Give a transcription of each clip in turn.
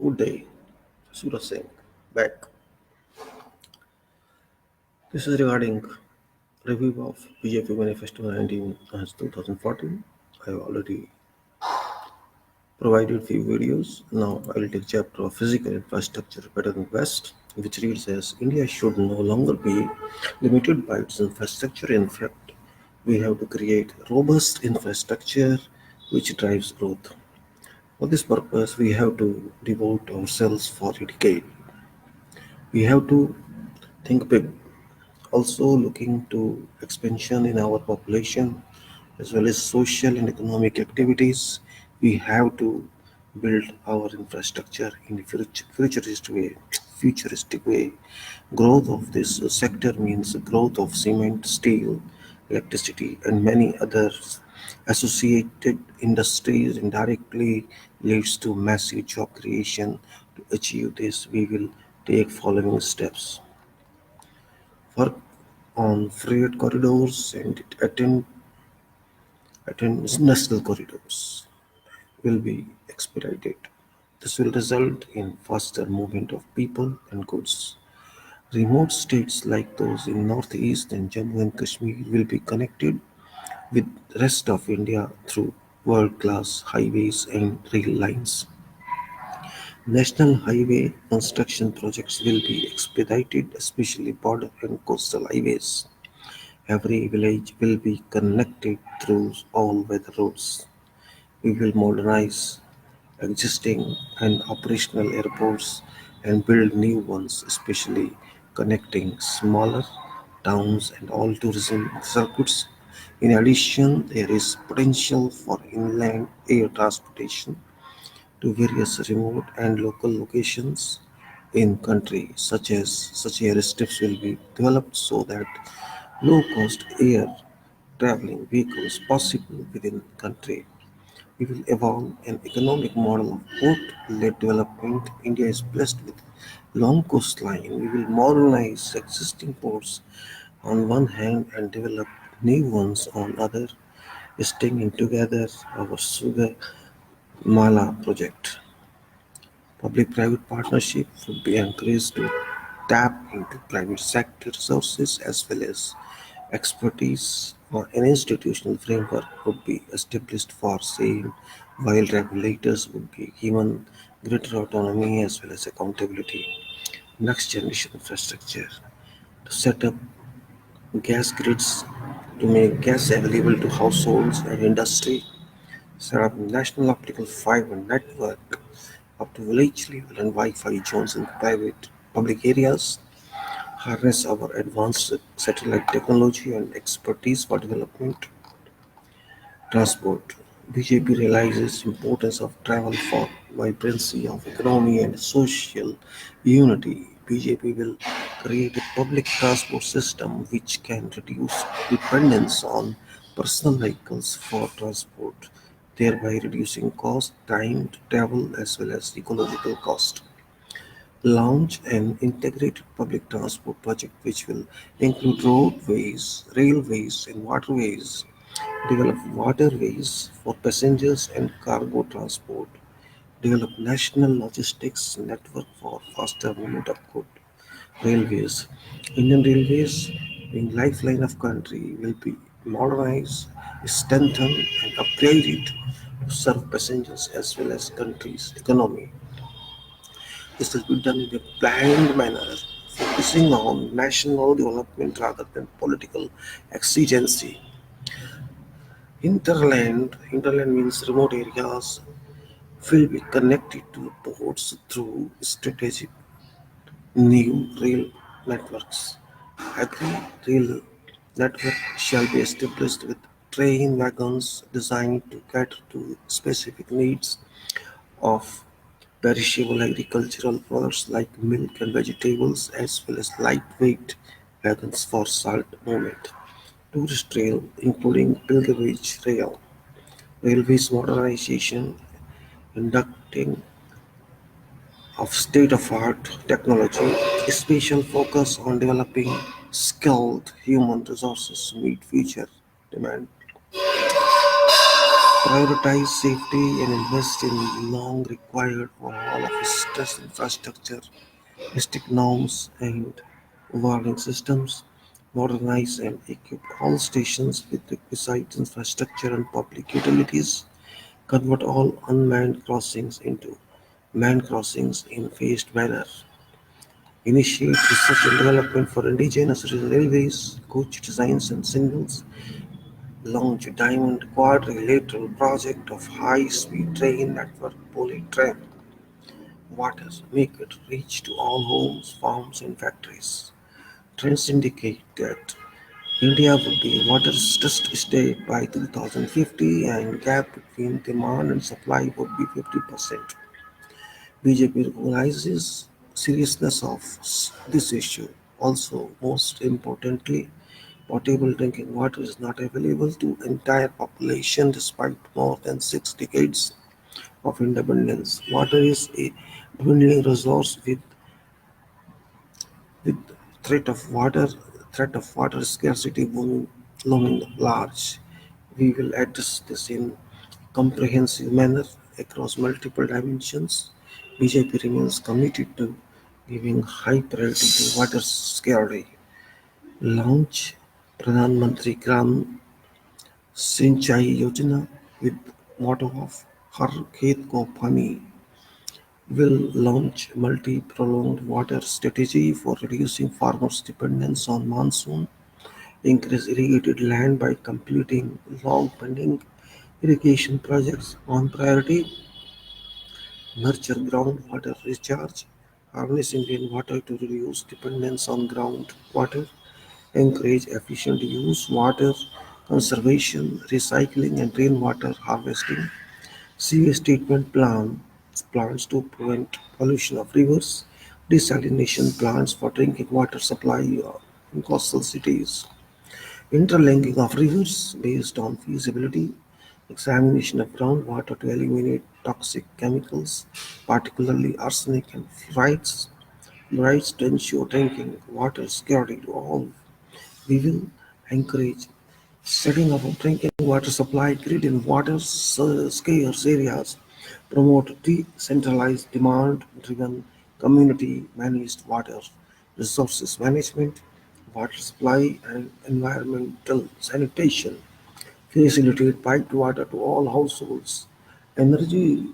Good day, Suraj Singh. Back. This is regarding review of BJP Manifesto 19 as 2014. I have already provided few videos. Now I will take chapter of physical infrastructure better than West, which reads as India should no longer be limited by its infrastructure. In fact, we have to create robust infrastructure which drives growth. For this purpose, we have to devote ourselves for a decade. We have to think big, also looking to expansion in our population as well as social and economic activities. We have to build our infrastructure in a futuristic way. Growth of this sector means growth of cement, steel, electricity, and many others associated industries indirectly leads to massive job creation. To achieve this, we will take following steps: work on freight corridors and attend national corridors will be expedited. This will result in faster movement of people and goods. Remote states like those in Northeast and Jammu and Kashmir will be connected with the rest of India through world-class highways and rail lines. National highway construction projects will be expedited, especially border and coastal highways. Every village will be connected through all-weather roads. We will modernize existing and operational airports and build new ones, especially connecting smaller towns and all tourism circuits. In addition, there is potential for inland air transportation to various remote and local locations in country, such airstrips will be developed so that low-cost air traveling vehicles possible within country. We will evolve an economic model of port-led development. India is blessed with long coastline. We will modernize existing ports on one hand and develop new ones on other, stringing together our Sugar Mala project. Public-private partnership would be encouraged to tap into private sector resources as well as expertise, or an institutional framework would be established for same, while regulators would be given greater autonomy as well as accountability. Next generation infrastructure to set up gas grids to make gas available to households and industry, set up national optical fiber network up to village level and Wi-Fi zones in private public areas, harness our advanced satellite technology and expertise for development. Transport: BJP realizes importance of travel for vibrancy of economy and social unity. BJP will create a public transport system which can reduce dependence on personal vehicles for transport, thereby reducing cost, time to travel as well as ecological cost. Launch an integrated public transport project which will include roadways, railways, and waterways. Develop waterways for passengers and cargo transport. Develop national logistics network for faster movement of goods. Railways: Indian Railways, being lifeline of country, will be modernized, strengthened, and upgraded to serve passengers as well as country's economy. This will be done in a planned manner, focusing on national development rather than political exigency. Hinterland means remote areas, will be connected to ports through strategic new rail networks. Agri-rail network shall be established with train wagons designed to cater to specific needs of perishable agricultural products like milk and vegetables, as well as lightweight wagons for salt movement. Tourist rail, including pilgrimage rail, railways modernization, inducting of state-of-art technology, a special focus on developing skilled human resources to meet future demand. prioritize safety and invest in long required for all of its stress infrastructure, strict norms and warning systems, modernize and equip all stations with requisite infrastructure and public utilities, convert all unmanned crossings into manned crossings in phased manner, initiate research and development for indigenous railways, coach designs and signals, launch a diamond quadrilateral project of high-speed train network pulling train water, make it reach to all homes, farms and factories. Trends indicate that India would be a water-stressed state by 2050 and gap between demand and supply would be 50%. BJP recognizes seriousness of this issue. Also, most importantly, potable drinking water is not available to entire population despite more than 6 decades of independence. Water is a dwindling resource with threat of water scarcity looming large. We will address this in comprehensive manner across multiple dimensions. BJP remains committed to giving high priority to water security. Launch Pradhan Mantri Gram Sinchai Yojana with motto of Har Khet Ko Pani will launch multi-pronged water strategy for reducing farmers' dependence on monsoon, increase irrigated land by completing long-pending irrigation projects on priority, nurture groundwater recharge, harnessing rainwater to reduce dependence on groundwater, encourage efficient use, water conservation, recycling and rainwater harvesting, sewage treatment plants to prevent pollution of rivers, desalination plants for drinking water supply in coastal cities, interlinking of rivers based on feasibility, examination of groundwater to eliminate toxic chemicals, particularly arsenic and fluorides to ensure drinking water security to all. We will encourage setting up a drinking water supply grid in water scarce areas, promote decentralized demand-driven community-managed water resources management, water supply and environmental sanitation, facilitate piped water to all households, energy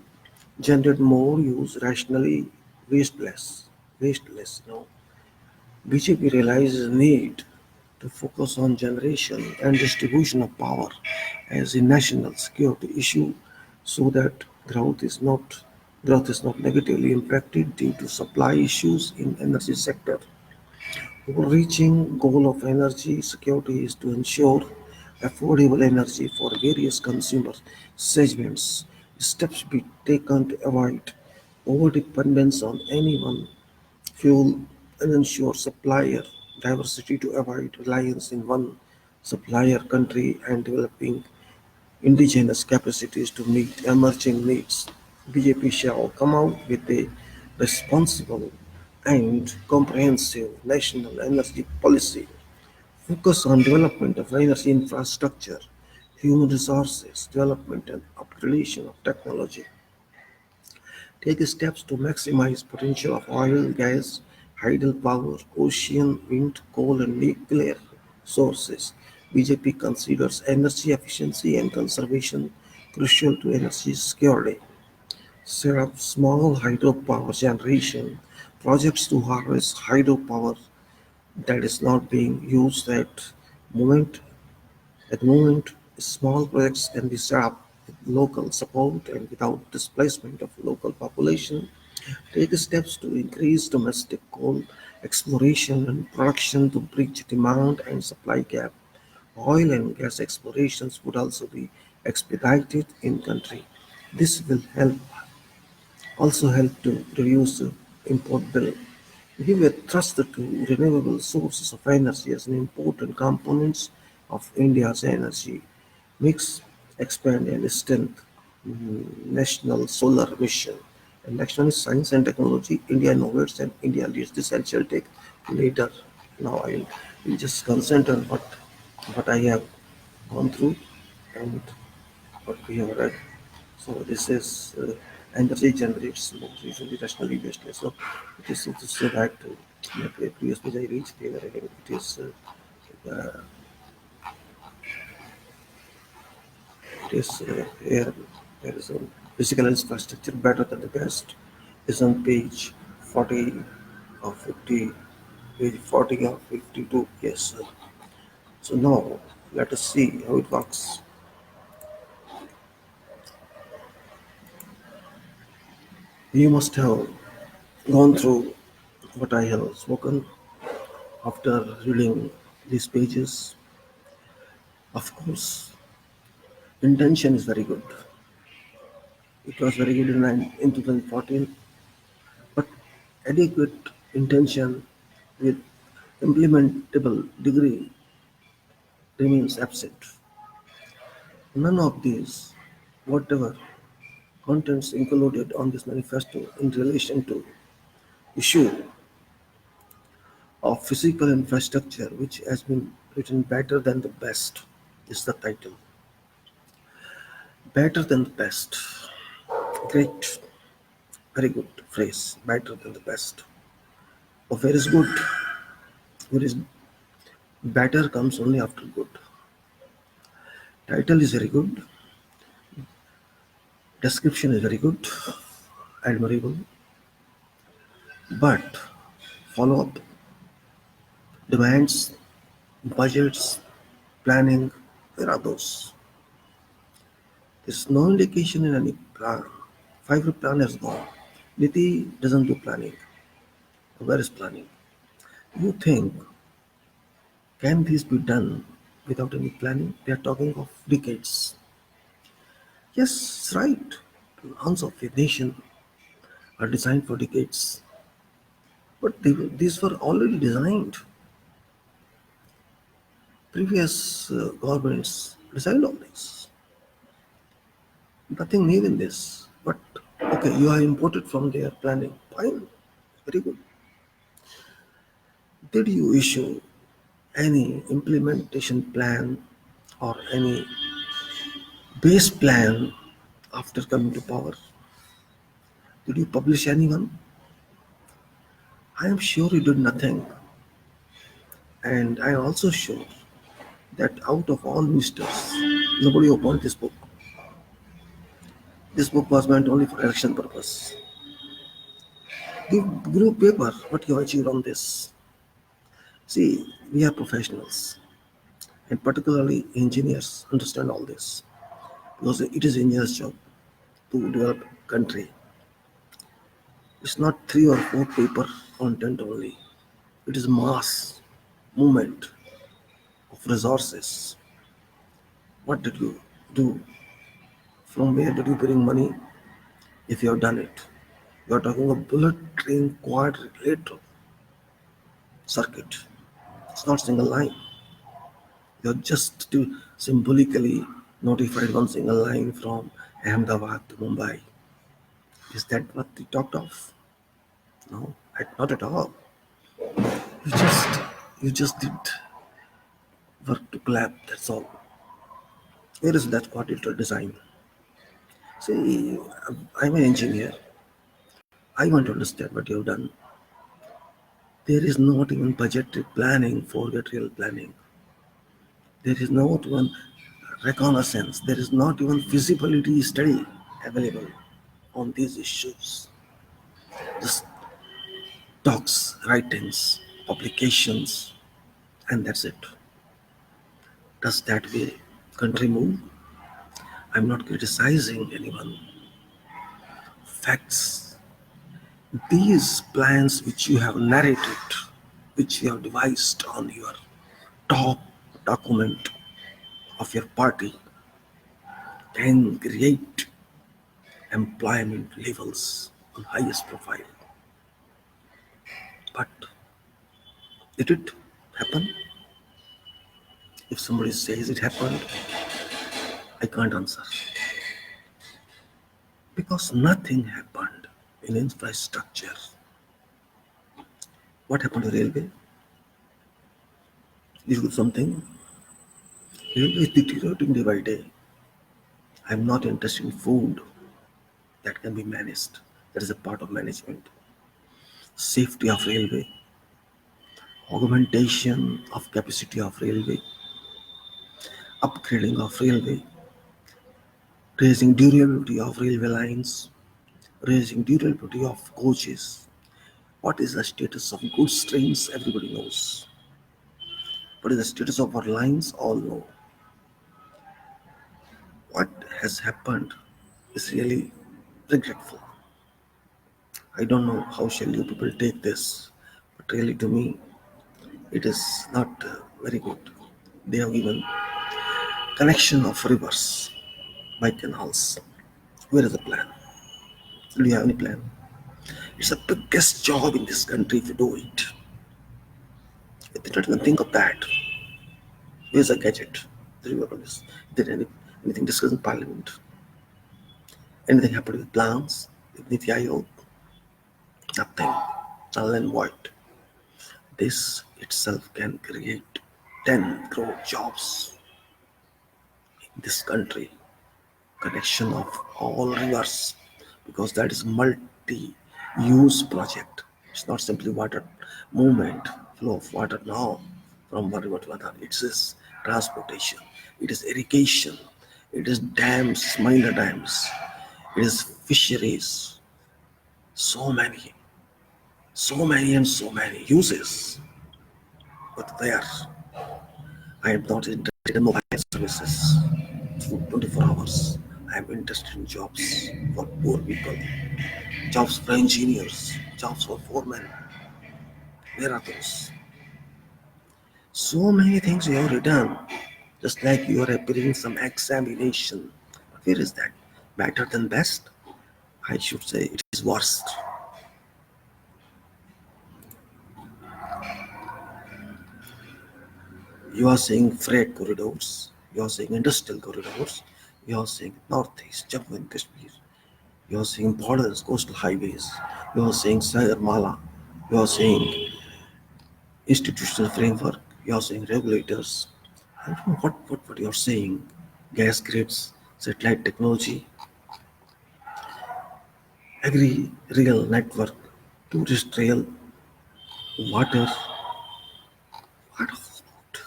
generate more, use rationally, wasteless, wasteless. BJP realizes the need to focus on generation and distribution of power as a national security issue so that growth is not negatively impacted due to supply issues in energy sector. Overreaching goal of energy security is to ensure affordable energy for various consumer segments. Steps be taken to avoid overdependence on any one fuel and ensure supplier diversity to avoid reliance in one supplier country and developing indigenous capacities to meet emerging needs. BJP shall come out with a responsible and comprehensive national energy policy. Focus on development of energy infrastructure, human resources development and upgradation of technology. Take steps to maximize potential of oil, gas, hydropower, ocean, wind, coal and nuclear sources. BJP considers energy efficiency and conservation crucial to energy security. Set up small hydropower generation projects to harvest hydropower that is not being used moment at the moment. Small projects can be set up with local support and without displacement of local population. Take steps to increase domestic coal exploration and production to bridge demand and supply gap. Oil and gas explorations would also be expedited in country. This will help to reduce the import bill. Give a thrust to renewable sources of energy as an important components of India's energy mix, expand and strengthen national solar mission. And next one is science and technology. India innovates and India leads. This I shall take later. Now I will just concentrate on what I have gone through and what we have read. So this is energy generates most usually rationally based. So it is that the previous page I reached there again. It is here. There is a physical infrastructure better than the best. Is on page 40 of 50, page 40 of 52. Yes. So now let us see how it works. You must have gone through what I have spoken after reading these pages. Of course, intention is very good. It was very good in 2014, but adequate intention with implementable degree remains absent. None of these, whatever contents included on this manifesto in relation to issue of physical infrastructure which has been written better than the best is the title. Better than the best. Great. Very good phrase. Better than the best. Oh, where is good? Where is better comes only after good. Title is very good. Description is very good. Admirable. But follow up demands, budgets, planning. Where are those? There's no indication in any plan. 5-year plan has gone. Niti doesn't do planning. Where is planning? You think, can this be done without any planning? They are talking of decades. Yes, right. Plans of a nation are designed for decades. But these were already designed. Previous governments designed all this. Nothing new in this. But okay, you are imported from their planning. Fine. Very good. Did you issue any implementation plan or any base plan after coming to power? Did you publish anyone? I am sure you did nothing. And I am also sure that out of all ministers, nobody opened this book. This book was meant only for election purpose. Give group paper what you achieved on this. See, we are professionals, and particularly engineers understand all this because it is engineers' job to develop country. It's not 3 or 4 paper content only. It is mass movement of resources. What did you do? From where did you bring money if you have done it? You are talking of bullet train quadrilateral circuit. It's not single line. You have just to symbolically notified one single line from Ahmedabad to Mumbai. Is that what you talked of? No, not at all. You just you just did work to clap. That's all. Where is that quadrilateral design? See, I'm an engineer. I want to understand what you've done. There is not even budgetary planning, forget real planning. There is not even reconnaissance. There is not even feasibility study available on these issues. Just talks, writings, publications, and that's it. Does that way country move? I'm not criticizing anyone. Facts. These plans which you have narrated, which you have devised on your top document of your party, can create employment levels on highest profile. But did it happen? If somebody says it happened, I can't answer. Because nothing happened in infrastructure. What happened to railway? Did you do something? Railway is deteriorating day by day. I'm not interested in food that can be managed. That is a part of management. Safety of railway, augmentation of capacity of railway, upgrading of railway, raising durability of railway lines, raising durability of coaches. What is the status of goods trains? Everybody knows. What is the status of our lines? All know. What has happened is really regretful. I don't know how shall you people take this, but really to me, it is not very good. They have given connection of rivers by canals. Where is the plan? Do you have any plan? It's the biggest job in this country if you do it. If they don't even think of that, where's the gadget? The river police. Did anything discussed in parliament? Anything happened with plans? With Niti Aayog? Nothing. Null and void. This itself can create 10 crore jobs in this country. Connection of all rivers, because that is multi-use project. It's not simply water movement, flow of water now from one river to another. It is transportation, it is irrigation, it is dams, minor dams, it is fisheries. So many, so many and so many uses. But there, I am not interested in mobile services for 24 hours. I am interested in jobs for poor people, jobs for engineers, jobs for foremen. Where are those? So many things you have written, just like you are appearing some examination. Where is that? Better than best? I should say it is worst. You are saying freight corridors, you are saying industrial corridors, you are saying northeast, Jammu and Kashmir, you are saying borders, coastal highways, you are saying Sagarmala, you are saying institutional framework, you are saying regulators. I don't know what you are saying. Gas grids, satellite technology, agri real network, tourist rail, water. What about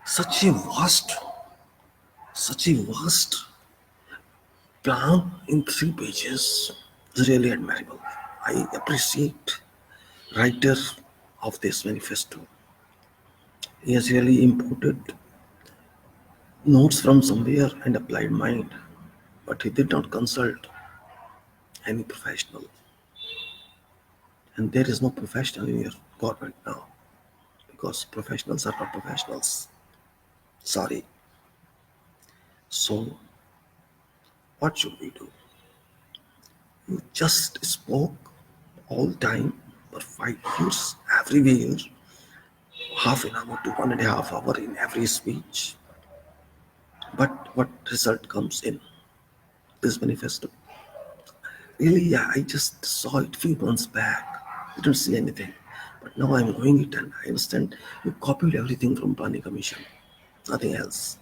such a vast plan in 3 pages is really admirable. I appreciate writer of this manifesto. He has really imported notes from somewhere and applied mind, but he did not consult any professional. And there is no professional in your government now because professionals are not professionals. Sorry. So, what should we do? You just spoke all time for 5 years, everywhere, half an hour to 1.5 hours in every speech. But what result comes in this manifesto? Really, yeah, I just saw it few months back. I didn't see anything. But now I'm going it and I understand you copied everything from Planning Commission. Nothing else.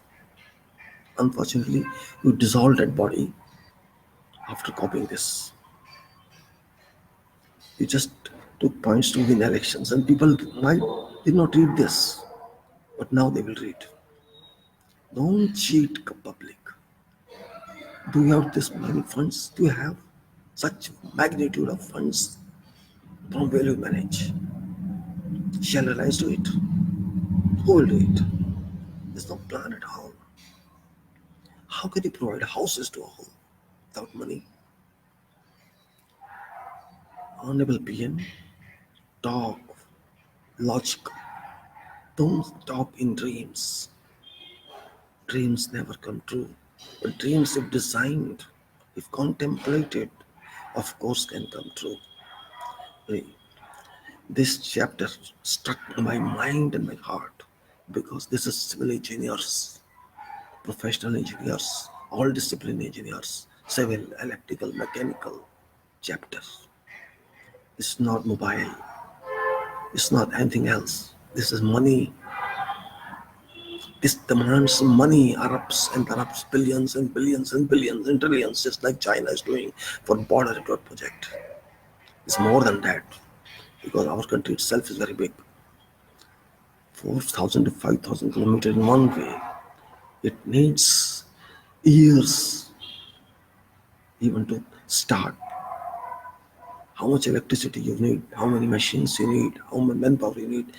Unfortunately, you dissolved that body after copying this. You just took points to win elections, and people might did not read this, but now they will read. Don't cheat public. Do you have this many funds? Do you have such magnitude of funds? From where you manage? Shall Reliance do it? Who will do it? There's no plan at all. How can you provide houses to all without money? Honorable PM, talk logic. Don't talk in dreams. Dreams never come true. But dreams, if designed, if contemplated, of course can come true. Hey, this chapter struck my mind and my heart because this is civil engineers, professional engineers, all discipline engineers, civil, electrical, mechanical chapter. It's not mobile. It's not anything else. This is money. This demands money, erupts and erupts, billions and billions and billions and trillions, just like China is doing for border road project. It's more than that because our country itself is very big. 4,000 to 5,000 kilometers in one way. It needs years even to start. How much electricity you need, how many machines you need, how much manpower you need.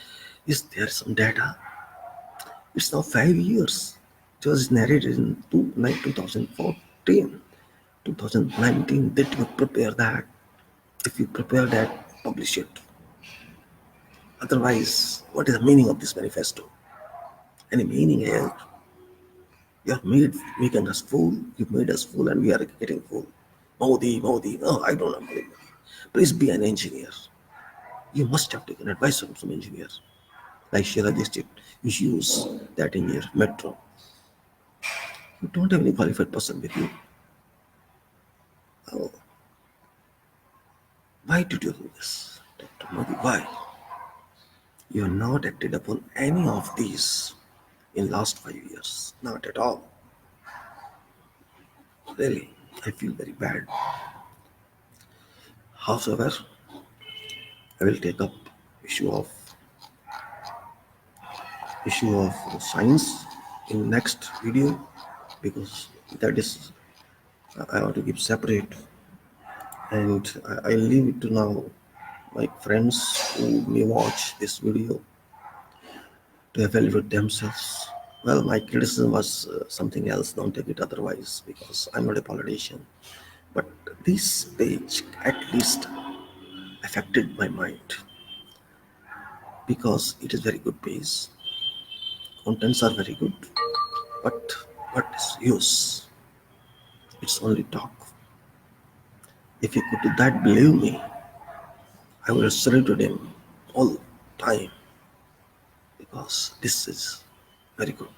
Is there some data? It's now 5 years. It was narrated in 2014, 2019. Did you prepare that? If you prepare that, publish it. Otherwise, what is the meaning of this manifesto? Any meaning here? You have making us fool. You made us fool, and we are getting fool. Modi, Modi. No, I don't know Modi. Please be an engineer. You must have taken advice from some engineer. Like Sheila just did. You use that engineer, metro. You don't have any qualified person with you. Oh, why did you do this? Dr. Modi, why? You have not acted upon any of these in last 5 years. Not at all. Really, I feel very bad. However, I will take up issue of science in next video because that is I want to give separate, and I leave it to now my friends who may watch this video to evaluate themselves. Well, my criticism was something else. Don't take it otherwise because I'm not a politician. But this page at least affected my mind because it is very good page. Contents are very good, but what is use? It's only talk. If he could do that, believe me, I would have saluted him all the time because this is very good.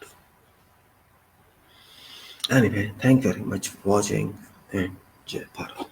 Anyway, thank you very much for watching and Jai Bharat.